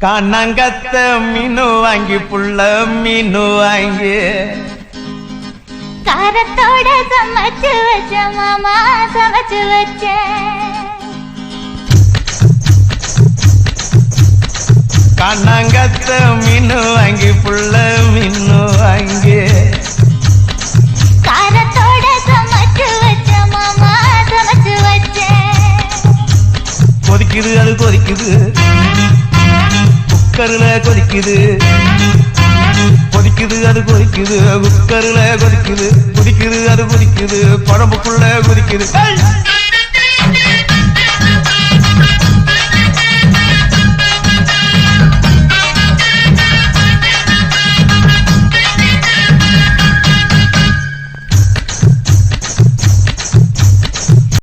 கண்ணங்கத்த மீனு வாங்கி புள்ள மீனு வாங்கி காரத்தோட சமைச்சு வச்ச மாமா சமைச்சு வச்ச கண்ணங்கத்த மீனு வாங்கி புள்ள மீனு வாங்கி காரத்தோட சமைச்சு வச்ச மாமா சமைச்சு வச்ச கொதிக்குது அது கொதிக்குது குக்கர்ல கொதிக்குது கொதிக்குது அது கொதிக்குது குக்கர்ல கொதிக்குது கொதிக்குது அது கொதிக்குது குழம்புக்குள்ள கொதிக்குது